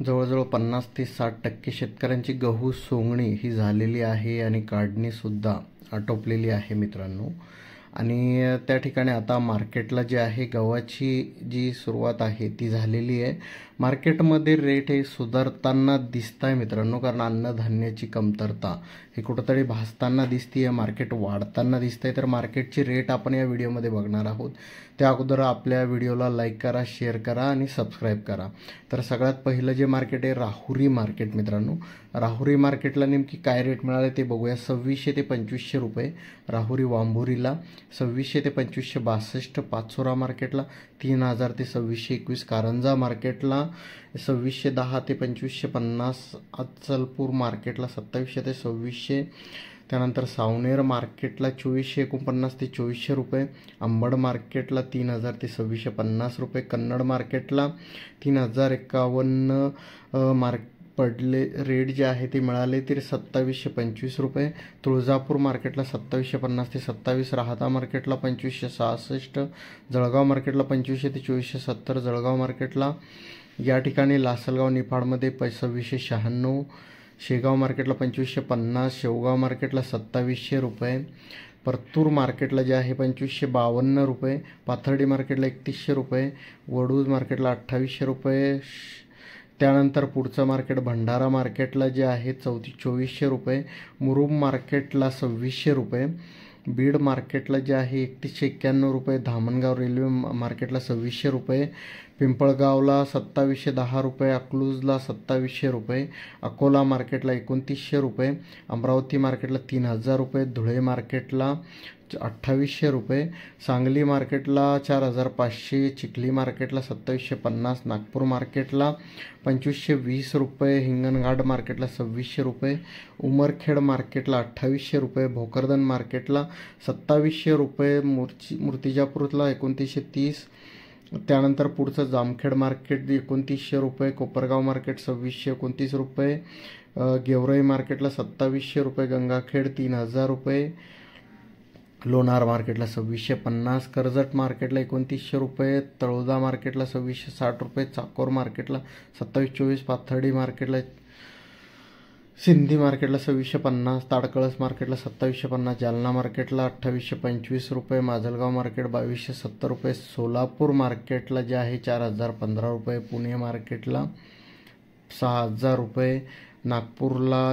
जवळजवळ 50 ते 60% शेतकऱ्यांची गहू सोंगणी ही झालेली आहे आणि काढणीसुद्धा आटोपलेली आहे मित्रांनो. आणि त्या ठिकाणी आता मार्केटला जे आहे गव्हाची जी सुरुवात आहे ती झालेली आहे. मार्केटमध्ये रेट हे सुधारताना दिसत आहे मित्रांनो, कारण अन्नधान्याची कमतरता हे कुठंतरी भासताना दिसते आहे, मार्केट वाढताना दिसत आहे. तर मार्केटची रेट आपण या व्हिडिओमध्ये बघणार आहोत. त्या अगोदर आपल्या व्हिडिओला लाईक करा, शेअर करा आणि सबस्क्राईब करा. तर सगळ्यात पहिलं जे मार्केट आहे राहुरी मार्केट मित्रांनो. राहुरी मार्केटला नेमकी काय रेट मिळाले ते बघूया. 2600 ते 2500 रुपये राहुरी वांभुरीला, 2600 ते 2562 पाचोरा मार्केटला, 3000 ते 2621 कारंजा मार्केटला, 2610 ते 2550 अचलपूर मार्केटला, 2700 ते 2600. त्यानंतर सावनेर मार्केटला 2449 ते 2400 रुपये, अंबड मार्केटला 3000 ते 2650 रुपये, कन्नड मार्केटला 3051 पडले. रेट जे आहे ते मिळाले ते 2725 रुपये. तुळजापूर मार्केटला 2750 ते 27, राहता मार्केटला 2566, जळगाव मार्केटला 2500 ते 2470, जळगाव मार्केटला या ठिकाणी लासलगाव निफाडमध्ये 2696, शेगाव मार्केटला 2550, शेवगाव मार्केटला 2700 रुपये, परतूर मार्केटला जे आहे 2552 रुपये, पाथर्डी मार्केटला 3100 रुपये, वडूज मार्केटला 2800 रुपये. त्यानंतर पुढचं मार्केट भंडारा मार्केटला जे आहे 2400 रुपये, मुरुम मार्केटला 2600 रुपये, बीड मार्केटला जे आहे 3191 रुपये, धामणगाव रेल्वे मार्केटला 2600 रुपये, पिंपळगावला 2710 रुपये, अकलूजला 2700 रुपये, अकोला मार्केटला 2900 रुपये, अमरावती मार्केटला 3000 रुपये, धुळे मार्केटला 2800 रुपये, सांगली मार्केटला 4500, चिखली मार्केटला 2750, नागपूर मार्केटला 2520 रुपये, हिंगणघाट मार्केटला 2600 रुपये, उमरखेड मार्केटला 2800 रुपये, भोकरदन मार्केटला 2700 रुपये, मूर्तिजापूरला 2930. त्यानंतर पुढचं जामखेड मार्केट 2900 रुपये, कोपरगाव मार्केट 2629 रुपये, गेवराई मार्केटला 2700 रुपये, गंगाखेड 3000 रुपये, लोणार मार्केटला 2650, कर्जत मार्केटला 2900 रुपये, तळोदा मार्केटला 2660 रुपये, चाकोर मार्केटला 2724, पाथर्डी मार्केटला, सिंधी मार्केटला 2650, ताडकळस मार्केटला 2750, जालना मार्केटला 2825 रुपये, माजलगाव मार्केट 2270 रुपये, सोलापूर मार्केटला जे आहे 4015 रुपये, पुणे मार्केटला 6000 रुपये, नागपूरला